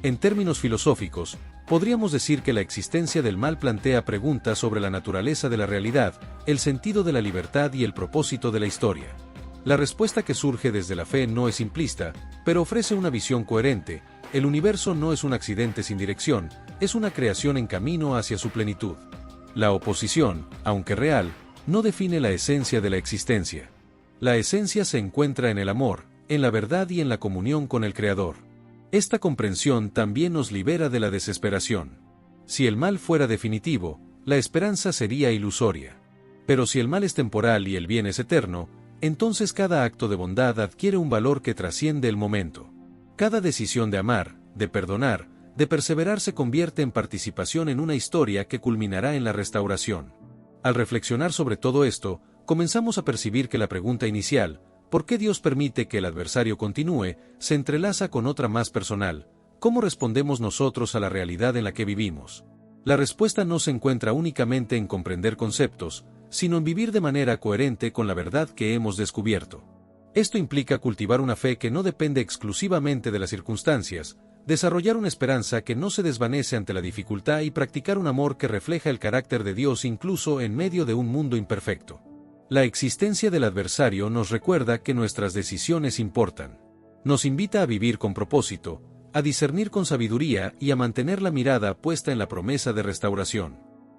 S1: En términos filosóficos, podríamos decir que la existencia del mal plantea preguntas sobre la naturaleza de la realidad, el sentido de la libertad y el propósito de la historia. La respuesta que surge desde la fe no es simplista, pero ofrece una visión coherente. El universo no es un accidente sin dirección, es una creación en camino hacia su plenitud. La oposición, aunque real, no define la esencia de la existencia. La esencia se encuentra en el amor, en la verdad y en la comunión con el Creador. Esta comprensión también nos libera de la desesperación. Si el mal fuera definitivo, la esperanza sería ilusoria. Pero si el mal es temporal y el bien es eterno, entonces cada acto de bondad adquiere un valor que trasciende el momento. Cada decisión de amar, de perdonar, de perseverar se convierte en participación en una historia que culminará en la restauración. Al reflexionar sobre todo esto, comenzamos a percibir que la pregunta inicial, ¿por qué Dios permite que el adversario continúe?, se entrelaza con otra más personal: ¿cómo respondemos nosotros a la realidad en la que vivimos? La respuesta no se encuentra únicamente en comprender conceptos, sino en vivir de manera coherente con la verdad que hemos descubierto. Esto implica cultivar una fe que no depende exclusivamente de las circunstancias, desarrollar una esperanza que no se desvanece ante la dificultad y practicar un amor que refleja el carácter de Dios incluso en medio de un mundo imperfecto. La existencia del adversario nos recuerda que nuestras decisiones importan. Nos invita a vivir con propósito, a discernir con sabiduría y a mantener la mirada puesta en la promesa de restauración.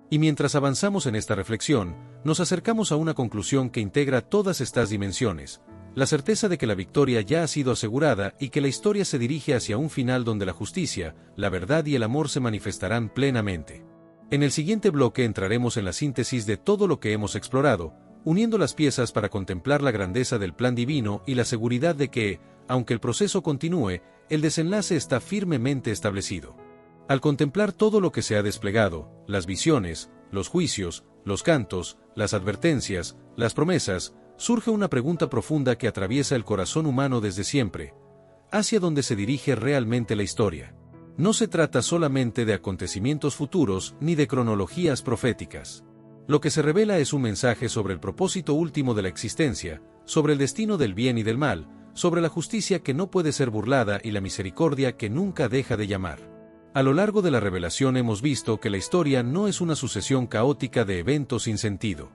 S1: Y mientras avanzamos en esta reflexión, nos acercamos a una conclusión que integra todas estas dimensiones: la certeza de que la victoria ya ha sido asegurada y que la historia se dirige hacia un final donde la justicia, la verdad y el amor se manifestarán plenamente. En el siguiente bloque entraremos en la síntesis de todo lo que hemos explorado, uniendo las piezas para contemplar la grandeza del plan divino y la seguridad de que, aunque el proceso continúe, el desenlace está firmemente establecido. Al contemplar todo lo que se ha desplegado, las visiones, los juicios, los cantos, las advertencias, las promesas, surge una pregunta profunda que atraviesa el corazón humano desde siempre: ¿hacia dónde se dirige realmente la historia? No se trata solamente de acontecimientos futuros ni de cronologías proféticas. Lo que se revela es un mensaje sobre el propósito último de la existencia, sobre el destino del bien y del mal, sobre la justicia que no puede ser burlada y la misericordia que nunca deja de llamar. A lo largo de la revelación hemos visto que la historia no es una sucesión caótica de eventos sin sentido.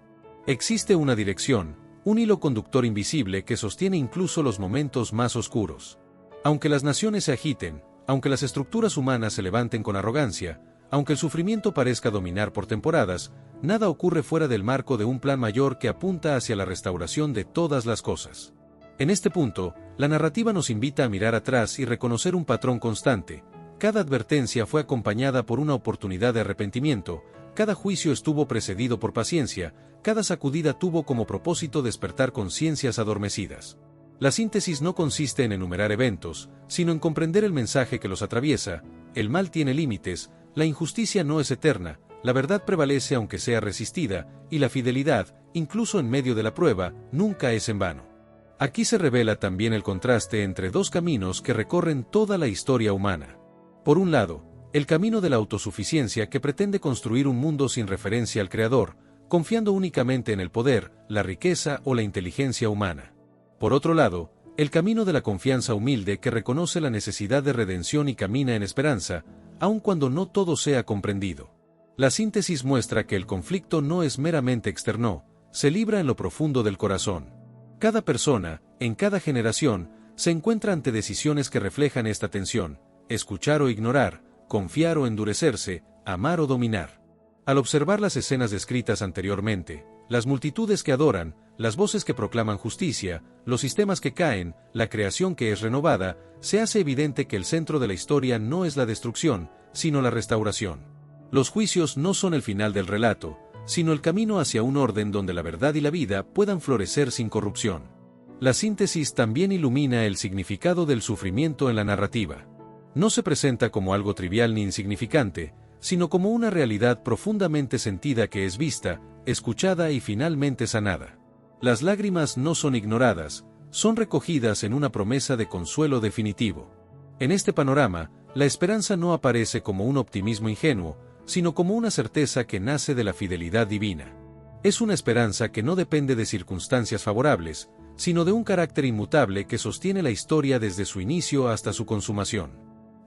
S1: Existe una dirección, un hilo conductor invisible que sostiene incluso los momentos más oscuros. Aunque las naciones se agiten, aunque las estructuras humanas se levanten con arrogancia, aunque el sufrimiento parezca dominar por temporadas, nada ocurre fuera del marco de un plan mayor que apunta hacia la restauración de todas las cosas. En este punto, la narrativa nos invita a mirar atrás y reconocer un patrón constante. Cada advertencia fue acompañada por una oportunidad de arrepentimiento, cada juicio estuvo precedido por paciencia, cada sacudida tuvo como propósito despertar conciencias adormecidas. La síntesis no consiste en enumerar eventos, sino en comprender el mensaje que los atraviesa. El mal tiene límites, la injusticia no es eterna, la verdad prevalece aunque sea resistida, y la fidelidad, incluso en medio de la prueba, nunca es en vano. Aquí se revela también el contraste entre dos caminos que recorren toda la historia humana. Por un lado, el camino de la autosuficiencia que pretende construir un mundo sin referencia al Creador, confiando únicamente en el poder, la riqueza o la inteligencia humana. Por otro lado, el camino de la confianza humilde que reconoce la necesidad de redención y camina en esperanza, aun cuando no todo sea comprendido. La síntesis muestra que el conflicto no es meramente externo, se libra en lo profundo del corazón. Cada persona, en cada generación, se encuentra ante decisiones que reflejan esta tensión: escuchar o ignorar, confiar o endurecerse, amar o dominar. Al observar las escenas descritas anteriormente, las multitudes que adoran, las voces que proclaman justicia, los sistemas que caen, la creación que es renovada, se hace evidente que el centro de la historia no es la destrucción, sino la restauración. Los juicios no son el final del relato, sino el camino hacia un orden donde la verdad y la vida puedan florecer sin corrupción. La síntesis también ilumina el significado del sufrimiento en la narrativa. No se presenta como algo trivial ni insignificante, sino como una realidad profundamente sentida que es vista, escuchada y finalmente sanada. Las lágrimas no son ignoradas, son recogidas en una promesa de consuelo definitivo. En este panorama, la esperanza no aparece como un optimismo ingenuo, sino como una certeza que nace de la fidelidad divina. Es una esperanza que no depende de circunstancias favorables, sino de un carácter inmutable que sostiene la historia desde su inicio hasta su consumación.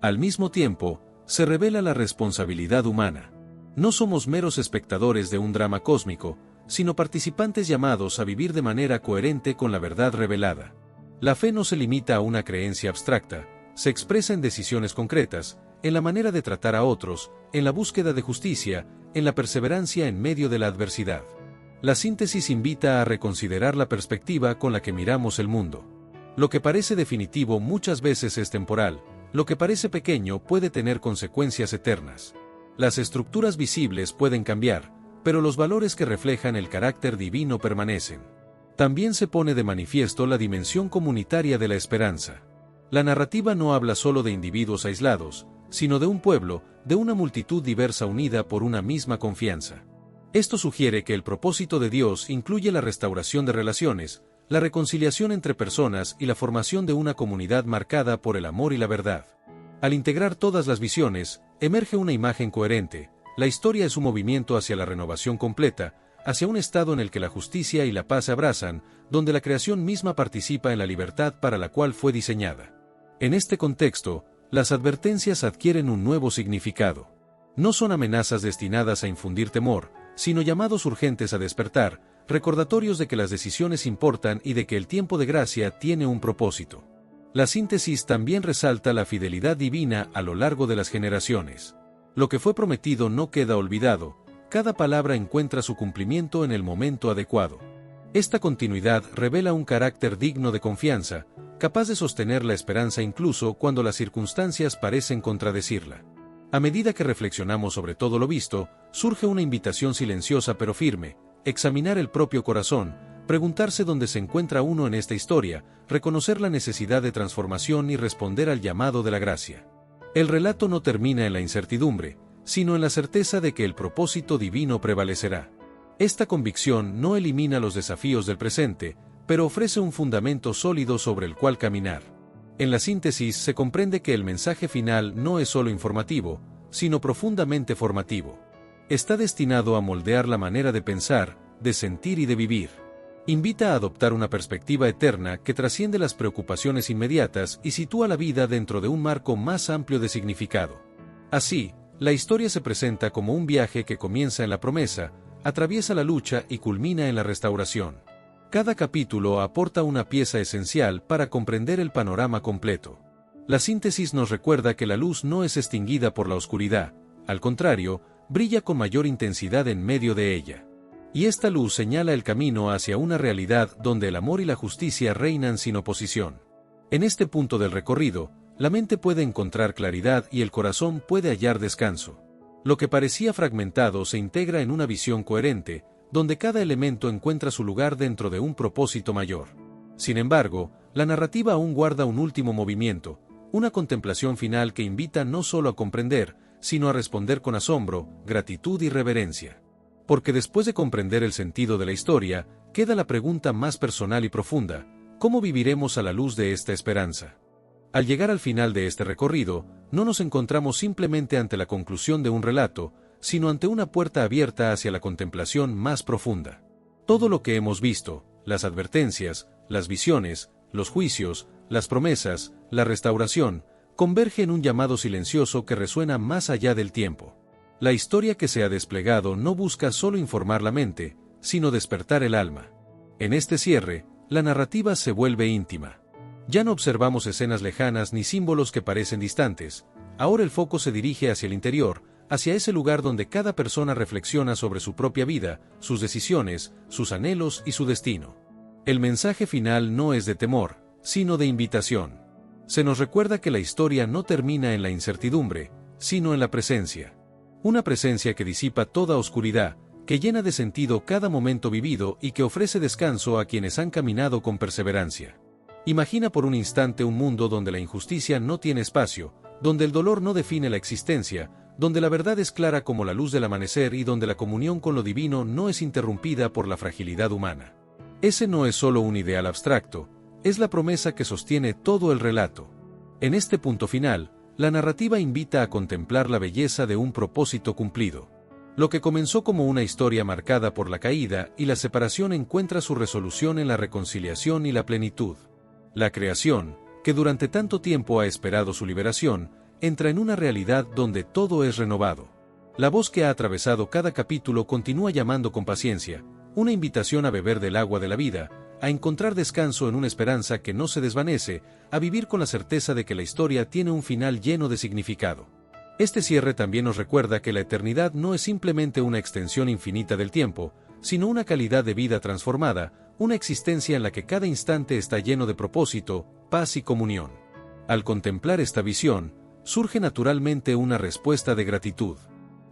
S1: Al mismo tiempo, se revela la responsabilidad humana. No somos meros espectadores de un drama cósmico, sino participantes llamados a vivir de manera coherente con la verdad revelada. La fe no se limita a una creencia abstracta, se expresa en decisiones concretas, en la manera de tratar a otros, en la búsqueda de justicia, en la perseverancia en medio de la adversidad. La síntesis invita a reconsiderar la perspectiva con la que miramos el mundo. Lo que parece definitivo muchas veces es temporal, lo que parece pequeño puede tener consecuencias eternas. Las estructuras visibles pueden cambiar, pero los valores que reflejan el carácter divino permanecen. También se pone de manifiesto la dimensión comunitaria de la esperanza. La narrativa no habla solo de individuos aislados, sino de un pueblo, de una multitud diversa unida por una misma confianza. Esto sugiere que el propósito de Dios incluye la restauración de relaciones, la reconciliación entre personas y la formación de una comunidad marcada por el amor y la verdad. Al integrar todas las visiones, emerge una imagen coherente. La historia es un movimiento hacia la renovación completa, hacia un estado en el que la justicia y la paz se abrazan, donde la creación misma participa en la libertad para la cual fue diseñada. En este contexto, las advertencias adquieren un nuevo significado. No son amenazas destinadas a infundir temor, sino llamados urgentes a despertar, recordatorios de que las decisiones importan y de que el tiempo de gracia tiene un propósito. La síntesis también resalta la fidelidad divina a lo largo de las generaciones. Lo que fue prometido no queda olvidado, cada palabra encuentra su cumplimiento en el momento adecuado. Esta continuidad revela un carácter digno de confianza, capaz de sostener la esperanza incluso cuando las circunstancias parecen contradecirla. A medida que reflexionamos sobre todo lo visto, surge una invitación silenciosa pero firme: examinar el propio corazón, preguntarse dónde se encuentra uno en esta historia, reconocer la necesidad de transformación y responder al llamado de la gracia. El relato no termina en la incertidumbre, sino en la certeza de que el propósito divino prevalecerá. Esta convicción no elimina los desafíos del presente, pero ofrece un fundamento sólido sobre el cual caminar. En la síntesis se comprende que el mensaje final no es solo informativo, sino profundamente formativo. Está destinado a moldear la manera de pensar, de sentir y de vivir. Invita a adoptar una perspectiva eterna que trasciende las preocupaciones inmediatas y sitúa la vida dentro de un marco más amplio de significado. Así, la historia se presenta como un viaje que comienza en la promesa, atraviesa la lucha y culmina en la restauración. Cada capítulo aporta una pieza esencial para comprender el panorama completo. La síntesis nos recuerda que la luz no es extinguida por la oscuridad, al contrario, brilla con mayor intensidad en medio de ella. Y esta luz señala el camino hacia una realidad donde el amor y la justicia reinan sin oposición. En este punto del recorrido, la mente puede encontrar claridad y el corazón puede hallar descanso. Lo que parecía fragmentado se integra en una visión coherente, donde cada elemento encuentra su lugar dentro de un propósito mayor. Sin embargo, la narrativa aún guarda un último movimiento, una contemplación final que invita no solo a comprender, sino a responder con asombro, gratitud y reverencia. Porque después de comprender el sentido de la historia, queda la pregunta más personal y profunda: ¿cómo viviremos a la luz de esta esperanza? Al llegar al final de este recorrido, no nos encontramos simplemente ante la conclusión de un relato, sino ante una puerta abierta hacia la contemplación más profunda. Todo lo que hemos visto, las advertencias, las visiones, los juicios, las promesas, la restauración, converge en un llamado silencioso que resuena más allá del tiempo. La historia que se ha desplegado no busca solo informar la mente, sino despertar el alma. En este cierre, la narrativa se vuelve íntima. Ya no observamos escenas lejanas ni símbolos que parecen distantes, ahora el foco se dirige hacia el interior, hacia ese lugar donde cada persona reflexiona sobre su propia vida, sus decisiones, sus anhelos y su destino. El mensaje final no es de temor, sino de invitación. Se nos recuerda que la historia no termina en la incertidumbre, sino en la presencia. Una presencia que disipa toda oscuridad, que llena de sentido cada momento vivido y que ofrece descanso a quienes han caminado con perseverancia. Imagina por un instante un mundo donde la injusticia no tiene espacio, donde el dolor no define la existencia, donde la verdad es clara como la luz del amanecer y donde la comunión con lo divino no es interrumpida por la fragilidad humana. Ese no es solo un ideal abstracto, es la promesa que sostiene todo el relato. En este punto final, la narrativa invita a contemplar la belleza de un propósito cumplido. Lo que comenzó como una historia marcada por la caída y la separación encuentra su resolución en la reconciliación y la plenitud. La creación, que durante tanto tiempo ha esperado su liberación, entra en una realidad donde todo es renovado. La voz que ha atravesado cada capítulo continúa llamando con paciencia, una invitación a beber del agua de la vida, a encontrar descanso en una esperanza que no se desvanece, a vivir con la certeza de que la historia tiene un final lleno de significado. Este cierre también nos recuerda que la eternidad no es simplemente una extensión infinita del tiempo, sino una calidad de vida transformada, una existencia en la que cada instante está lleno de propósito, paz y comunión. Al contemplar esta visión, surge naturalmente una respuesta de gratitud.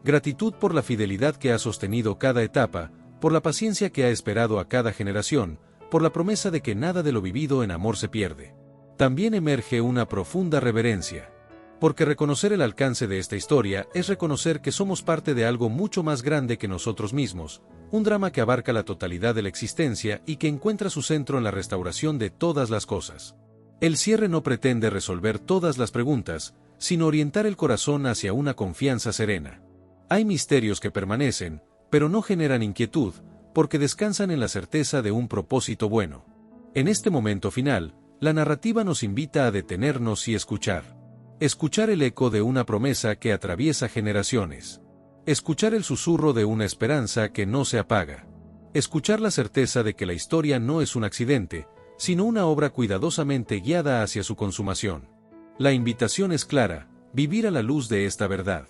S1: Gratitud por la fidelidad que ha sostenido cada etapa, por la paciencia que ha esperado a cada generación, por la promesa de que nada de lo vivido en amor se pierde. También emerge una profunda reverencia. Porque reconocer el alcance de esta historia es reconocer que somos parte de algo mucho más grande que nosotros mismos, un drama que abarca la totalidad de la existencia y que encuentra su centro en la restauración de todas las cosas. El cierre no pretende resolver todas las preguntas, sino orientar el corazón hacia una confianza serena. Hay misterios que permanecen, pero no generan inquietud, porque descansan en la certeza de un propósito bueno. En este momento final, la narrativa nos invita a detenernos y escuchar. Escuchar el eco de una promesa que atraviesa generaciones. Escuchar el susurro de una esperanza que no se apaga. Escuchar la certeza de que la historia no es un accidente, sino una obra cuidadosamente guiada hacia su consumación. La invitación es clara: vivir a la luz de esta verdad.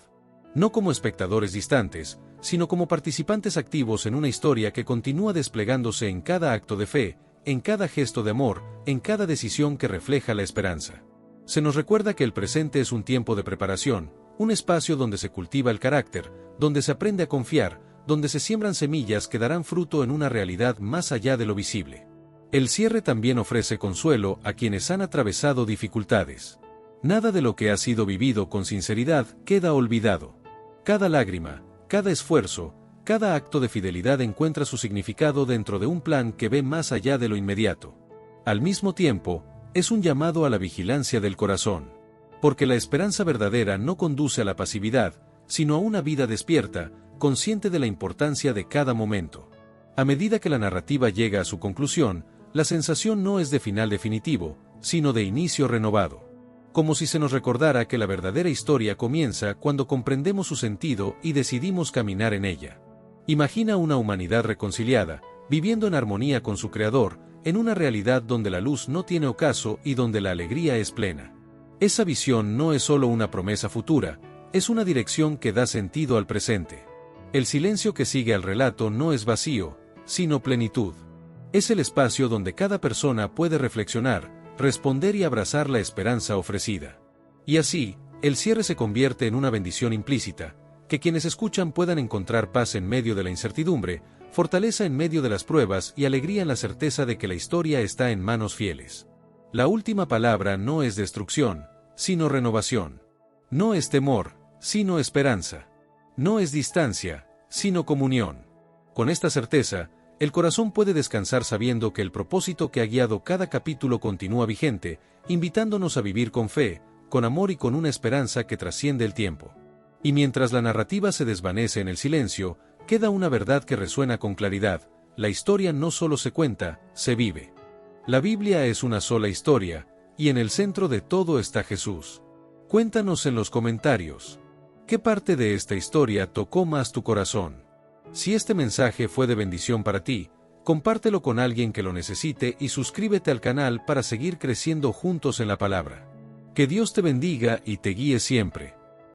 S1: No como espectadores distantes, sino como participantes activos en una historia que continúa desplegándose en cada acto de fe, en cada gesto de amor, en cada decisión que refleja la esperanza. Se nos recuerda que el presente es un tiempo de preparación, un espacio donde se cultiva el carácter, donde se aprende a confiar, donde se siembran semillas que darán fruto en una realidad más allá de lo visible. El cierre también ofrece consuelo a quienes han atravesado dificultades. Nada de lo que ha sido vivido con sinceridad queda olvidado. Cada lágrima, cada esfuerzo, cada acto de fidelidad encuentra su significado dentro de un plan que ve más allá de lo inmediato. Al mismo tiempo, es un llamado a la vigilancia del corazón. Porque la esperanza verdadera no conduce a la pasividad, sino a una vida despierta, consciente de la importancia de cada momento. A medida que la narrativa llega a su conclusión, la sensación no es de final definitivo, sino de inicio renovado. Como si se nos recordara que la verdadera historia comienza cuando comprendemos su sentido y decidimos caminar en ella. Imagina una humanidad reconciliada, viviendo en armonía con su Creador, en una realidad donde la luz no tiene ocaso y donde la alegría es plena. Esa visión no es solo una promesa futura, es una dirección que da sentido al presente. El silencio que sigue al relato no es vacío, sino plenitud. Es el espacio donde cada persona puede reflexionar, responder y abrazar la esperanza ofrecida. Y así, el cierre se convierte en una bendición implícita, que quienes escuchan puedan encontrar paz en medio de la incertidumbre, fortaleza en medio de las pruebas y alegría en la certeza de que la historia está en manos fieles. La última palabra no es destrucción, sino renovación. No es temor, sino esperanza. No es distancia, sino comunión. Con esta certeza, el corazón puede descansar sabiendo que el propósito que ha guiado cada capítulo continúa vigente, invitándonos a vivir con fe, con amor y con una esperanza que trasciende el tiempo. Y mientras la narrativa se desvanece en el silencio, queda una verdad que resuena con claridad: la historia no solo se cuenta, se vive. La Biblia es una sola historia, y en el centro de todo está Jesús. Cuéntanos en los comentarios, ¿qué parte de esta historia tocó más tu corazón? Si este mensaje fue de bendición para ti, compártelo con alguien que lo necesite y suscríbete al canal para seguir creciendo juntos en la palabra. Que Dios te bendiga y te guíe siempre.